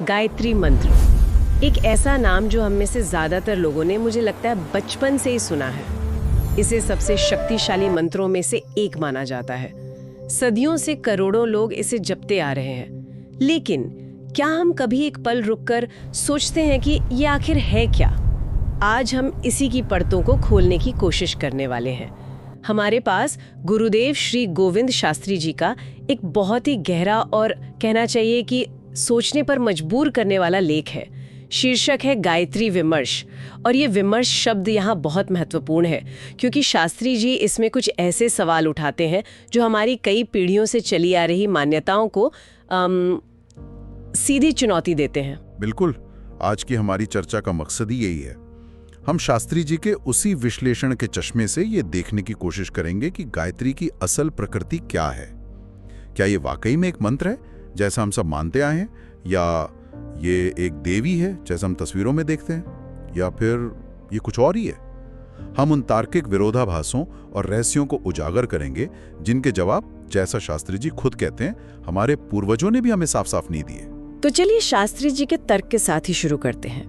गायत्री मंत्र एक ऐसा नाम जो हम में से ज़्यादातर लोगों ने, मुझे लगता है, बचपन से ही सुना है। इसे सबसे शक्तिशाली मंत्रों में से एक माना जाता है। सदियों से करोड़ों लोग इसे जपते आ रहे हैं। लेकिन क्या हम कभी एक पल रुककर सोचते हैं कि ये आखिर है क्या? आज हम इसी की परतों को खोलने की कोशिश करने वाले हैं। हमारे पास गुरुदेव श्री गोविंद शास्त्री जी का एक बहुत ही गहरा और कहना चाहिए कि सोचने पर मजबूर करने वाला लेख है। शीर्षक है गायत्री विमर्श। और ये विमर्श शब्द यहाँ बहुत महत्वपूर्ण है, क्योंकि शास्त्री जी इसमें कुछ ऐसे सवाल उठाते हैं जो हमारी कई पीढ़ियों से चली आ रही मान्यताओं को सीधी चुनौती देते हैं। बिल्कुल, आज की हमारी चर्चा का मकसद ही यही है। हम शास्त्री जी के उसी विश्लेषण के चश्मे से ये देखने की कोशिश करेंगे कि गायत्री की असल प्रकृति क्या है। क्या ये वाकई में एक मंत्र है जैसा हम सब मानते आए हैं, या ये एक देवी है जैसा हम तस्वीरों में देखते हैं, या फिर ये कुछ और ही है? हम उन तार्किक विरोधाभासों और रहस्यों को उजागर करेंगे जिनके जवाब, जैसा शास्त्री जी खुद कहते हैं, हमारे पूर्वजों ने भी हमें साफ साफ नहीं दिए। तो चलिए शास्त्री जी के तर्क के साथ ही शुरू करते हैं।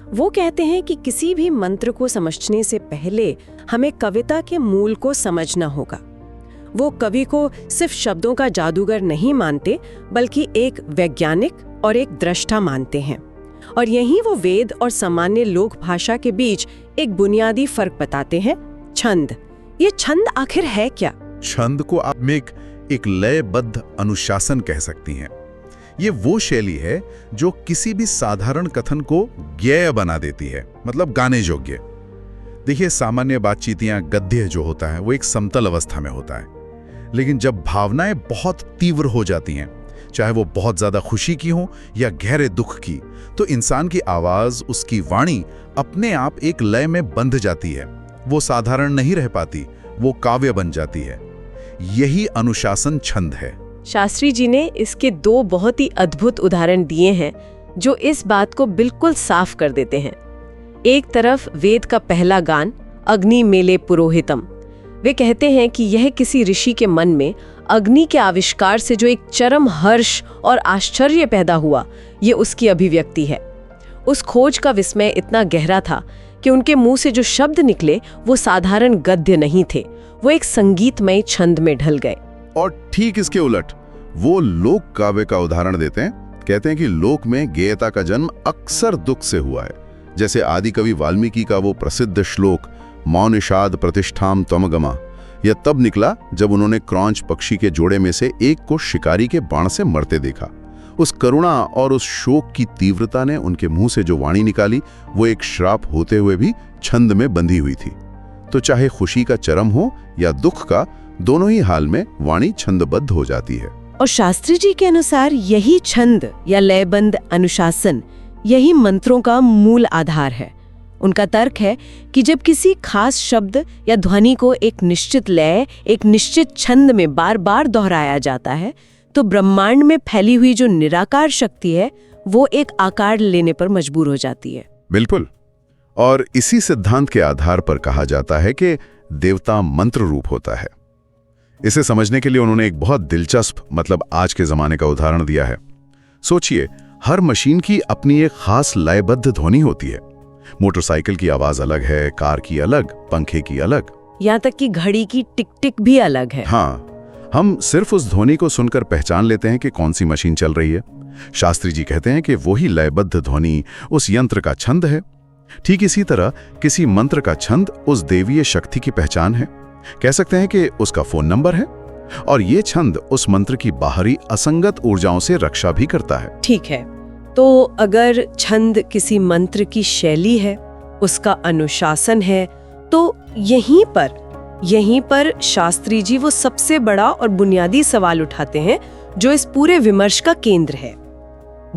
वो कहते हैं कि किसी भी मंत्र को समझने से पहले हमें कविता के मूल को समझना होगा। वो कवि को सिर्फ शब्दों का जादूगर नहीं मानते, बल्कि एक वैज्ञानिक और एक दृष्टा मानते हैं। और यहीं वो वेद और सामान्य लोक भाषा के बीच एक बुनियादी फर्क बताते हैं, छंद। ये छंद आखिर है क्या? छंद को आप एक लयबद्ध अनुशासन कह सकती हैं। ये वो शैली है जो किसी भी साधारण कथन को ज्ञेय बना देती है, मतलब गाने योग्य। देखिए, सामान्य बातचीतियां, गद्य जो होता है वो एक समतल अवस्था में होता है। लेकिन जब भावनाएं बहुत तीव्र हो जाती हैं, चाहे वो बहुत ज्यादा खुशी की हो या गहरे दुख की, तो इंसान की आवाज, उसकी वाणी अपने आप एक लय में बंध जाती है। वो साधारण नहीं रह पाती, वो काव्य बन जाती है। यही अनुशासन छंद है। शास्त्री जी ने इसके दो बहुत ही अद्भुत उदाहरण दिए हैं जो इस बात को बिल्कुल साफ कर देते हैं। एक तरफ वेद का पहला गान, अग्नि मेले पुरोहितम। वे कहते हैं कि यह किसी ऋषि के मन में अग्नि के आविष्कार से जो एक चरम हर्ष और आश्चर्य पैदा हुआ, ये उसकी अभिव्यक्ति है। उस खोज का विस्मय इतना गहरा था कि उनके मुंह से जो शब्द निकले वो साधारण गद्य नहीं थे, वो एक संगीतमय छंद में ढल गए। और ठीक इसके उलट वो लोक काव्य का उदाहरण देते हैं। कहते हैं कि लोक में गेयता का जन्म अक्सर दुख से हुआ है। जैसे आदि कवि वाल्मीकि का वो प्रसिद्ध श्लोक मौनिषाद प्रतिष्ठाम त्वमगमा, यह तब निकला जब उन्होंने क्रौंच पक्षी के जोड़े में से एक को शिकारी के बाण से मरते देखा। उस करुणा और उस शोक की तीव्रता ने उनके मुंह से जो वाणी निकाली, वो एक श्राप होते हुए भी छंद में बंधी हुई थी। तो चाहे खुशी का चरम हो या दुख का, दोनों ही हाल में वाणी छंदबद्ध हो जाती है। और शास्त्री जी के अनुसार यही छंद या लयबंद अनुशासन, यही मंत्रों का मूल आधार है। उनका तर्क है कि जब किसी खास शब्द या ध्वनि को एक निश्चित लय, एक निश्चित छंद में बार बार दोहराया जाता है, तो ब्रह्मांड में फैली हुई जो निराकार शक्ति है, वो एक आकार लेने पर मजबूर हो जाती है। बिल्कुल। और इसी सिद्धांत के आधार पर कहा जाता है कि देवता मंत्र रूप होता है। इसे समझने के लिए उन्होंने एक बहुत दिलचस्प, मतलब आज के जमाने का उदाहरण दिया है। सोचिए, हर मशीन की अपनी एक खास लयबद्ध ध्वनि होती है। मोटरसाइकिल की आवाज अलग है, कार की अलग, पंखे की अलग, यहाँ तक कि घड़ी की टिक टिक भी अलग है। हाँ, हम सिर्फ उस ध्वनि को सुनकर पहचान लेते हैं कि कौन सी मशीन चल रही है। शास्त्री जी कहते हैं कि वही लयबद्ध ध्वनि उस यंत्र का छंद है। ठीक इसी तरह किसी मंत्र का छंद उस देवीय शक्ति की पहचान है। कह सकते हैं कि उसका फोन नंबर है। और ये छंद उस मंत्र की बाहरी असंगत ऊर्जाओं से रक्षा भी करता है। ठीक है, तो अगर छंद किसी मंत्र की शैली है, उसका अनुशासन है, तो यहीं पर शास्त्री जी वो सबसे बड़ा और बुनियादी सवाल उठाते हैं जो इस पूरे विमर्श का केंद्र है।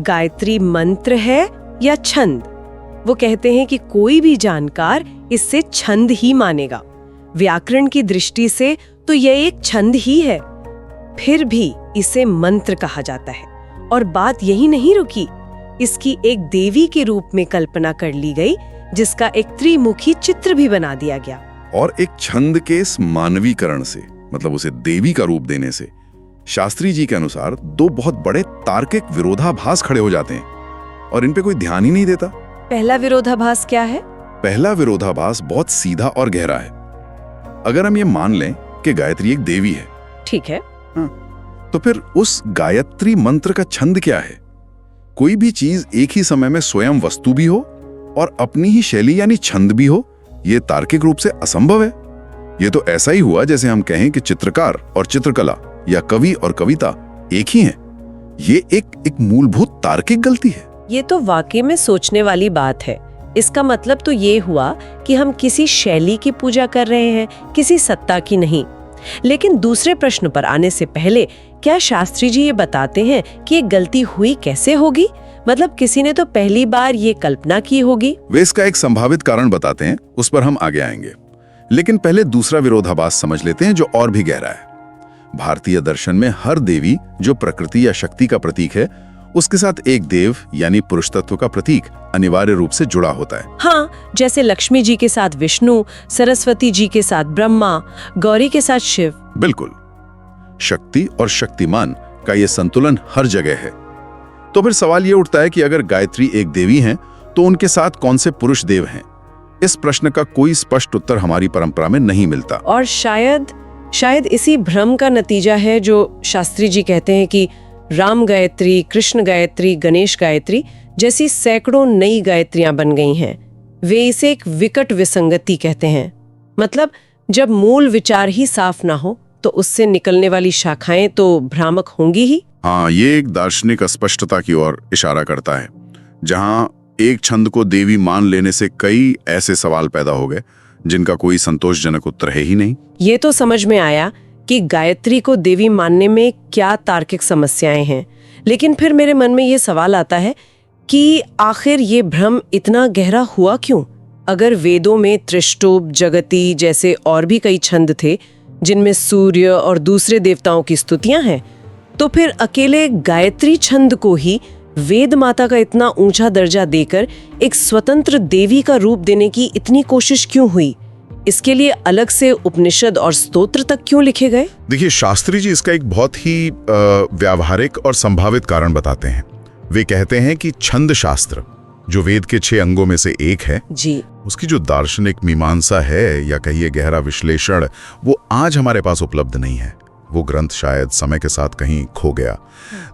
गायत्री मंत्र है या छंद? वो कहते हैं कि कोई भी जानकार इससे छंद ही मानेगा। व्याकरण की दृष्टि से तो यह एक छंद ही है, फिर भी इसे मंत्र कहा जाता है। और बात यही नहीं रुकी, इसकी एक देवी के रूप में कल्पना कर ली गई, जिसका एक त्रिमुखी चित्र भी बना दिया गया। और एक छंद के इस मानवीकरण से, मतलब उसे देवी का रूप देने से, शास्त्री जी के अनुसार दो बहुत बड़े तार्किक विरोधाभास खड़े हो जाते हैं। और इन पे कोई ध्यान ही नहीं देता। पहला विरोधाभास क्या है? पहला विरोधाभास बहुत सीधा और गहरा है। अगर हम ये मान लें कि गायत्री एक देवी है, ठीक है, तो फिर उस गायत्री मंत्र का छंद क्या है? कोई भी चीज एक ही समय में स्वयं वस्तु भी हो और अपनी ही शैली यानी छंद भी हो, यह तार्किक रूप से असंभव है। यह तो ऐसा ही हुआ जैसे हम कहें कि चित्रकार और चित्रकला या कवि और कविता एक ही हैं। ये एक मूलभूत तार्किक गलती है। ये तो वाकई में सोचने वाली बात है। इसका मतलब तो ये हुआ कि हम किसी शैली की पूजा कर रहे हैं, किसी सत्ता की नहीं। लेकिन दूसरे प्रश्न पर आने से पहले क्या शास्त्री जी ये बताते हैं कि ये गलती हुई कैसे होगी? मतलब किसी ने तो पहली बार ये कल्पना की होगी। वे इसका एक संभावित कारण बताते हैं, उस पर हम आगे आएंगे। लेकिन पहले दूसरा विरोधाभास समझ लेते हैं जो और भी गहरा है। भारतीय दर्शन में हर देवी जो प्रकृति या शक्ति का प्रतीक है, उसके साथ एक देव यानी पुरुष तत्व का प्रतीक अनिवार्य रूप से जुड़ा होता है। हाँ, जैसे लक्ष्मी जी के साथ विष्णु, सरस्वती जी के साथ ब्रह्मा, गौरी के साथ शिव। बिल्कुल, शक्ति और शक्तिमान का ये संतुलन हर जगह है। तो फिर सवाल ये उठता है कि अगर गायत्री एक देवी हैं, तो उनके साथ कौन से पुरुष देव हैं? इस प्रश्न का कोई स्पष्ट उत्तर हमारी परंपरा में नहीं मिलता। और शायद इसी भ्रम का नतीजा है जो शास्त्री जी कहते हैं कि राम गायत्री, कृष्ण गायत्री, गणेश गायत्री जैसी सैकड़ों नई गायत्रियां बन गई हैं। वे इसे एक विकट विसंगति कहते हैं। मतलब जब मूल विचार ही साफ ना हो तो उससे निकलने वाली शाखाएं तो भ्रामक होंगी ही। हाँ, ये एक दार्शनिक अस्पष्टता की ओर इशारा करता है, जहां एक छंद को देवी मान लेने से कई ऐसे सवाल पैदा हो गए जिनका कोई संतोषजनक उत्तर है ही नहीं। ये तो समझ में आया कि गायत्री को देवी मानने में क्या तार्किक समस्याएं हैं। लेकिन फिर मेरे मन में ये सवाल आता है कि आखिर ये भ्रम इतना गहरा हुआ क्यों? अगर वेदों में त्रिष्टुप, जगती जैसे और भी कई छंद थे जिनमें सूर्य और दूसरे देवताओं की स्तुतियां हैं, तो फिर अकेले गायत्री छंद को ही वेद माता का इतना ऊंचा दर्जा देकर एक स्वतंत्र देवी का रूप देने की इतनी कोशिश क्यों हुई? इसके लिए अलग से उपनिषद और स्तोत्र तक क्यों लिखे गए? देखिए, शास्त्री जी इसका एक बहुत ही व्यावहारिक और संभावित कारण बताते हैं। वे कहते हैं कि छंद शास्त्र, जो वेद के 6 अंगों में से एक है जी, उसकी जो दार्शनिक मीमांसा है या कहिए गहरा विश्लेषण, वो आज हमारे पास उपलब्ध नहीं है। वो ग्रंथ शायद समय के साथ कहीं खो गया।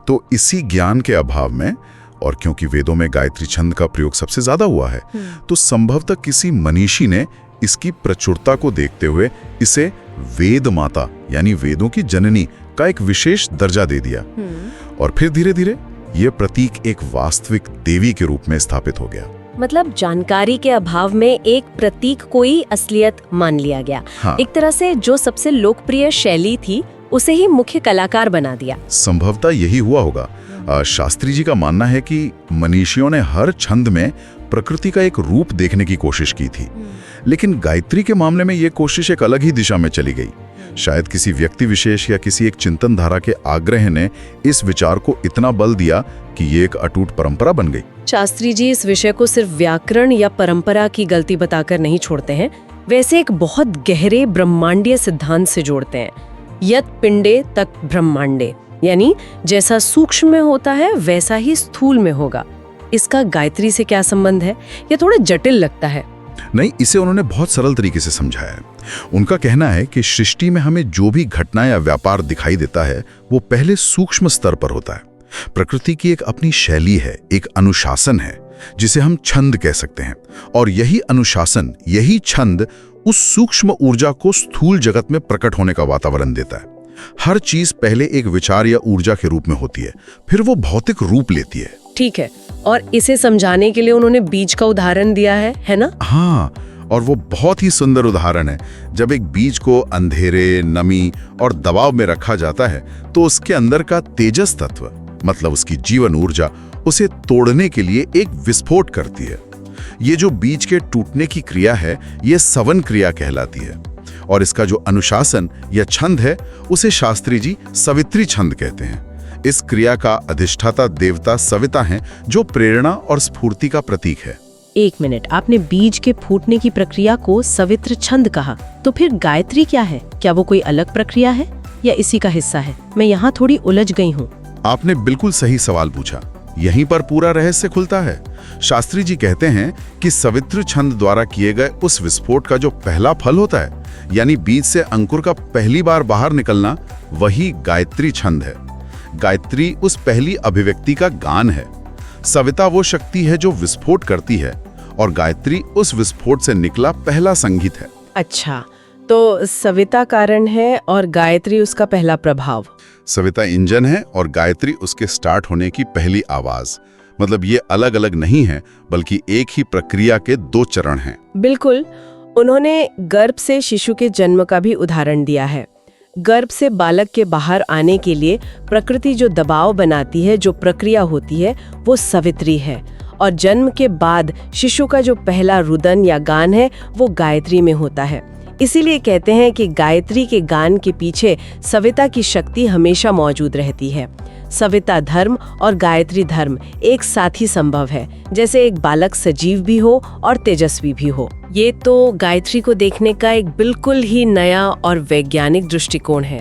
तो इसी ज्ञान के अभाव में, और क्योंकि वेदों में गायत्री छंद का प्रयोग सबसे ज्यादा हुआ है, तो संभवतः किसी मनीषी ने इसकी प्रचुरता को देखते हुए इसे वेद माता यानी वेदों की जननी का एक विशेष दर्जा दे दिया। और फिर धीरे धीरे यह प्रतीक एक वास्तविक देवी के रूप में स्थापित हो गया। मतलब जानकारी के अभाव में एक प्रतीक को ही असलियत मान लिया गया। हाँ। एक तरह से जो सबसे लोकप्रिय शैली थी उसे ही मुख्य कलाकार बना दिया। संभवतः यही हुआ होगा। शास्त्री जी का मानना है कि मनीषियों ने हर छंद में प्रकृति का एक रूप देखने की कोशिश की थी, लेकिन गायत्री के मामले में यह कोशिश एक अलग ही दिशा में चली गई। शायद किसी व्यक्ति विशेष या किसी एक चिंतन धारा के आग्रह ने इस विचार को इतना बल दिया कि ये एक अटूट परंपरा बन गई। शास्त्री जी इस विषय को सिर्फ व्याकरण या परंपरा की गलती बताकर नहीं छोड़ते हैं, वैसे एक बहुत गहरे ब्रह्मांडीय सिद्धांत से जोड़ते हैं। यत पिंडे तक ब्रह्मांडे, यानी जैसा सूक्ष्म में होता है वैसा ही स्थूल में होगा। इसका गायत्री से क्या संबंध है? यह थोड़ा जटिल लगता है। नहीं, इसे उन्होंने बहुत सरल तरीके से समझाया है। उनका कहना है कि सृष्टि में हमें जो भी घटना या व्यापार दिखाई देता है वो पहले सूक्ष्म स्तर पर होता है। प्रकृति की एक अपनी शैली है, एक अनुशासन है जिसे हम छंद कह सकते हैं, और यही अनुशासन, यही छंद उस सूक्ष्म ऊर्जा को स्थूल जगत में प्रकट होने का वातावरण देता है। हर चीज पहले एक विचार या ऊर्जा के रूप में होती है, फिर वो भौतिक रूप लेती है। ठीक है, और इसे समझाने के लिए उन्होंने बीज का उदाहरण दिया है ना? हाँ, और वो बहुत ही सुंदर उदाहरण है। जब एक बीज को अंधेरे, नमी और दबाव में रखा जाता है तो उसके अंदर का तेजस तत्व, मतलब उसकी जीवन ऊर्जा, उसे तोड़ने के लिए एक विस्फोट करती है। ये जो बीज के टूटने की क्रिया है, ये सवन क्रिया कहलाती है। और इसका जो अनुशासन या छंद है, उसे शास्त्री जी सवित्री छंद कहते हैं। इस क्रिया का अधिष्ठाता देवता सविता हैं, जो प्रेरणा और स्फूर्ति का प्रतीक है। एक मिनट, आपने बीज के फूटने की प्रक्रिया को सवित्र छंद कहा, तो फिर गायत्री क्या है? क्या वो कोई अलग प्रक्रिया है या इसी का हिस्सा है? मैं यहाँ थोड़ी उलझ गई हूँ। आपने बिल्कुल सही सवाल पूछा। यहीं पर पूरा रहस्य खुलता है। शास्त्री जी कहते हैं कि सवित्र छंद द्वारा किए गए उस विस्फोट का जो पहला फल होता है, यानी बीज से अंकुर का पहली बार बाहर निकलना, वही गायत्री छंद है। गायत्री उस पहली अभिव्यक्ति का गान है। सविता वो शक्ति है जो विस्फोट करती है, और गायत्री उस विस्फोट से निकला पहला संगीत है। अच्छा, तो सविता कारण है और गायत्री उसका पहला प्रभाव। सविता इंजन है और गायत्री उसके स्टार्ट होने की पहली आवाज। मतलब ये अलग अलग नहीं है, बल्कि एक ही प्रक्रिया के दो चरण हैं। बिल्कुल। उन्होंने गर्भ से शिशु के जन्म का भी उदाहरण दिया है। गर्भ से बालक के बाहर आने के लिए प्रकृति जो दबाव बनाती है, जो प्रक्रिया होती है, वो सवित्री है। और जन्म के बाद शिशु का जो पहला रुदन या गान है, वो गायत्री में होता है। इसीलिए कहते हैं कि गायत्री के गान के पीछे सविता की शक्ति हमेशा मौजूद रहती है। सविता धर्म और गायत्री धर्म एक साथ ही संभव है, जैसे एक बालक सजीव भी हो और तेजस्वी भी हो। ये तो गायत्री को देखने का एक बिल्कुल ही नया और वैज्ञानिक दृष्टिकोण है।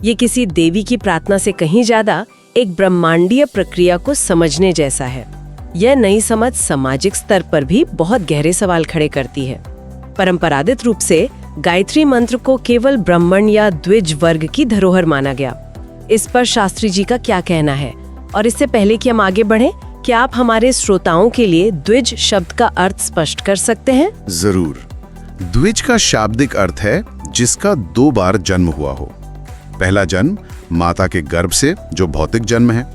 ये किसी देवी की प्रार्थना से कहीं ज्यादा एक ब्रह्मांडीय प्रक्रिया को समझने जैसा है। यह नई समझ सामाजिक स्तर पर भी बहुत गहरे सवाल खड़े करती है। परंपरागत रूप से गायत्री मंत्र को केवल ब्राह्मण या द्विज वर्ग की धरोहर माना गया। इस पर शास्त्री जी का क्या कहना है? और इससे पहले कि हम आगे बढ़ें, क्या आप हमारे श्रोताओं के लिए द्विज शब्द का अर्थ स्पष्ट कर सकते हैं? जरूर। द्विज का शाब्दिक अर्थ है जिसका 2 बार जन्म हुआ हो। पहला जन्म माता के गर्भ से, जो भौतिक जन्म है,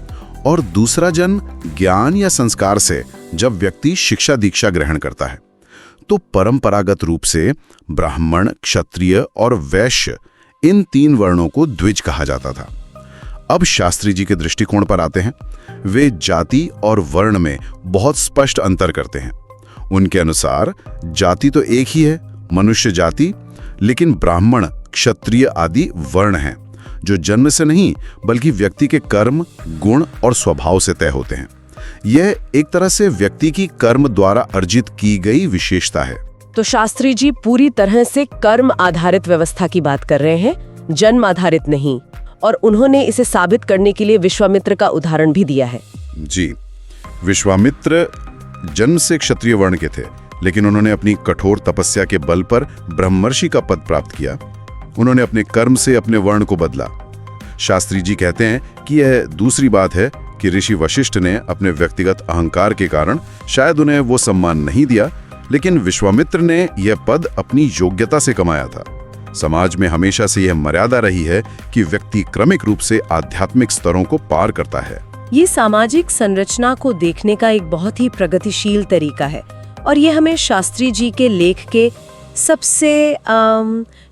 और दूसरा जन्म ज्ञान या संस्कार से, जब व्यक्ति शिक्षा दीक्षा ग्रहण करता है। तो परंपरागत रूप से ब्राह्मण, क्षत्रिय और वैश्य, इन 3 वर्णों को द्विज कहा जाता था। अब शास्त्री जी के दृष्टिकोण पर आते हैं। वे जाति और वर्ण में बहुत स्पष्ट अंतर करते हैं। उनके अनुसार जाति तो एक ही है, मनुष्य जाति, लेकिन ब्राह्मण, क्षत्रिय आदि वर्ण हैं, जो जन्म से नहीं बल्कि व्यक्ति के कर्म, गुण और स्वभाव से तय होते हैं। यह एक तरह से व्यक्ति की कर्म द्वारा अर्जित की गई विशेषता है। तो शास्त्री जी पूरी तरह से कर्म आधारित व्यवस्था की बात कर रहे हैं, जन्म आधारित नहीं। और उन्होंने इसे साबित करने के लिए विश्वामित्र का उदाहरण भी दिया है। जी, विश्वामित्र जन्म से क्षत्रिय वर्ण के थे, लेकिन उन्होंने अपनी कठोर तपस्या के बल पर ब्रह्मर्षि का पद प्राप्त किया। उन्होंने अपने कर्म से अपने वर्ण को बदला। शास्त्री जी कहते हैं कि यह दूसरी बात है कि ऋषि वशिष्ठ ने अपने व्यक्तिगत अहंकार के कारण शायद उन्हें वो सम्मान नहीं दिया, लेकिन विश्वामित्र ने यह पद अपनी योग्यता से कमाया था। समाज में हमेशा से यह मर्यादा रही है कि व्यक्ति क्रमिक रूप से आध्यात्मिक स्तरों को पार करता है। ये सामाजिक संरचना को देखने का एक बहुत ही प्रगतिशील तरीका है, और ये हमें शास्त्री जी के लेख के सबसे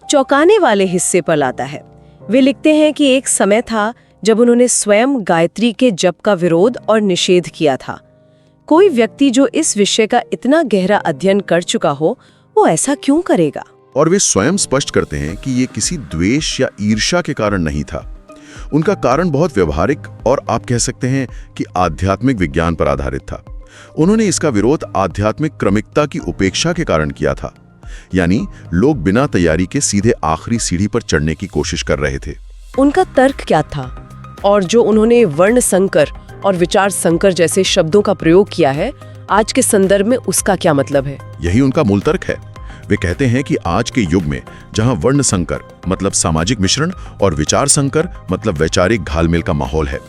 चौंकाने वाले हिस्से पर लाता है। वे लिखते हैं कि एक समय था जब उन्होंने स्वयं गायत्री के जप का विरोध और निषेध किया था। कोई व्यक्ति जो इस विषय का इतना गहरा अध्ययन कर चुका हो, वो ऐसा क्यों करेगा? और वे स्वयं स्पष्ट करते हैं कि ये किसी द्वेष या ईर्ष्या के कारण नहीं था। उनका कारण बहुत व्यवहारिक और आप कह सकते हैं कि आध्यात्मिक विज्ञान पर आधारित था। उन्होंने इसका विरोध आध्यात्मिक क्रमिकता की उपेक्षा के कारण किया था, यानी लोग बिना तैयारी के सीधे आखिरी सीढ़ी पर चढ़ने की कोशिश कर रहे थे। उनका तर्क क्या था? और जो उन्होंने वर्ण संकर और विचार संकर जैसे शब्दों का प्रयोग किया है, आज के संदर्भ में उसका क्या मतलब है? यही उनका मूल तर्क है। वे कहते हैं कि आज के युग में जहां वर्ण संकर मतलब सामाजिक मिश्रण और विचार संकर मतलब वैचारिक घालमेल का माहौल है,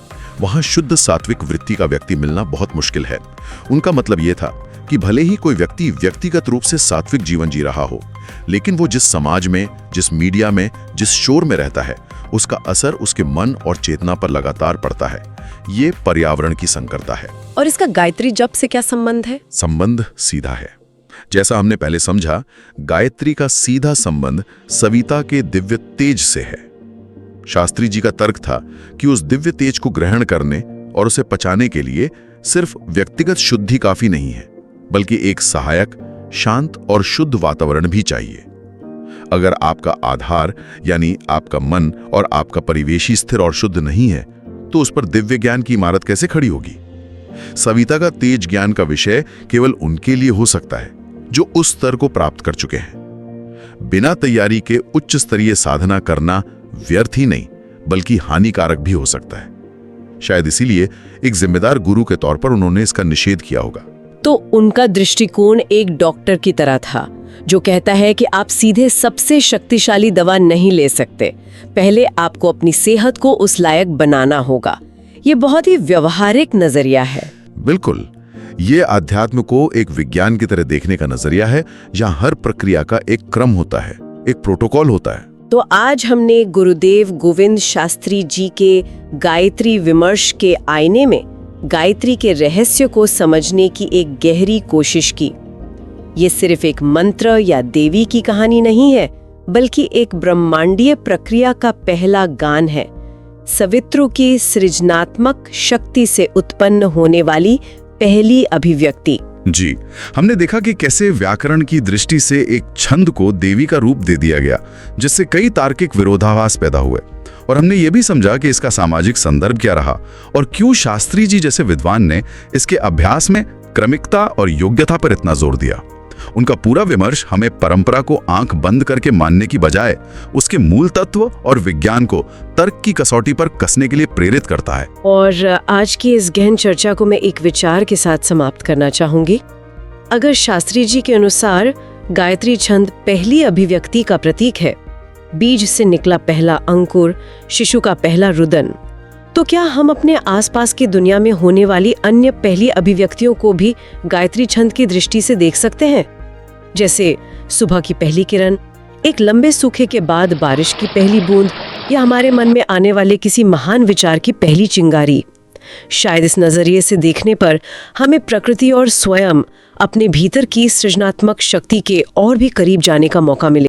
वहां शुद्ध सात्विक वृत्ति का व्यक्ति मिलना बहुत मुश्किल है। उनका मतलब यह था कि भले ही कोई व्यक्ति व्यक्तिगत रूप से सात्विक जीवन जी रहा हो, लेकिन वो जिस समाज में, जिस मीडिया में, जिस शोर में रहता है, उसका असर उसके मन और चेतना पर लगातार पड़ता है। ये पर्यावरण की संकरता है। और इसका गायत्री जप से क्या संबंध है? संबंध सीधा है। जैसा हमने पहले समझा, गायत्री का सीधा संबंध सविता के दिव्य तेज से है। शास्त्री जी का तर्क था कि उस दिव्य तेज को ग्रहण करने और उसे पचाने के लिए सिर्फ व्यक्तिगत शुद्धि काफी नहीं है, बल्कि एक सहायक, शांत और शुद्ध वातावरण भी चाहिए। अगर आपका आधार यानी आपका मन और आपका परिवेश ही स्थिर और शुद्ध नहीं है, तो उस पर दिव्य ज्ञान की इमारत कैसे खड़ी होगी? सविता का तेज ज्ञान का विषय केवल उनके लिए हो सकता है जो उस स्तर को प्राप्त कर चुके हैं। बिना तैयारी के उच्च स्तरीय साधना करना व्यर्थ ही नहीं बल्कि हानिकारक भी हो सकता है। शायद इसीलिए एक जिम्मेदार गुरु के तौर पर उन्होंने इसका निषेध किया होगा। तो उनका दृष्टिकोण एक डॉक्टर की तरह था, जो कहता है कि आप सीधे सबसे शक्तिशाली दवा नहीं ले सकते, पहले आपको अपनी सेहत को उस लायक बनाना होगा। ये बहुत ही व्यवहारिक नजरिया है। बिल्कुल, ये अध्यात्म को एक विज्ञान की तरह देखने का नजरिया है, जहां हर प्रक्रिया का एक क्रम होता है, एक प्रोटोकॉल होता है। तो आज हमने गुरुदेव गोविंद शास्त्री जी के गायत्री विमर्श के आईने में गायत्री के रहस्य को समझने की एक गहरी कोशिश की। ये सिर्फ एक मंत्र या देवी की कहानी नहीं है, बल्कि एक ब्रह्मांडीय प्रक्रिया का पहला गान है, सवित्रु की सृजनात्मक शक्ति से उत्पन्न होने वाली पहली अभिव्यक्ति। जी, हमने देखा कि कैसे व्याकरण की दृष्टि से एक छंद को देवी का रूप दे दिया गया, जिससे कई तार्किक विरोधाभास पैदा हुए। और हमने ये भी समझा कि इसका सामाजिक संदर्भ क्या रहा और क्यों शास्त्री जी जैसे विद्वान ने इसके अभ्यास में क्रमिकता और योग्यता पर इतना जोर दिया। उनका पूरा विमर्श हमें परंपरा को आंख बंद करके मानने की बजाय उसके मूल तत्व और विज्ञान को तर्क की कसौटी पर कसने के लिए प्रेरित करता है। और आज की इस गहन चर्चा को मैं एक विचार के साथ समाप्त करना चाहूंगी। अगर शास्त्री जी के अनुसार गायत्री छंद पहली अभिव्यक्ति का प्रतीक है, बीज से निकला पहला अंकुर, शिशु का पहला रुदन, तो क्या हम अपने आसपास की दुनिया में होने वाली अन्य पहली अभिव्यक्तियों को भी गायत्री छंद की दृष्टि से देख सकते हैं? जैसे सुबह की पहली किरण, एक लंबे सूखे के बाद बारिश की पहली बूंद, या हमारे मन में आने वाले किसी महान विचार की पहली चिंगारी। शायद इस नजरिए से देखने पर हमें प्रकृति और स्वयं अपने भीतर की सृजनात्मक शक्ति के और भी करीब जाने का मौका मिले।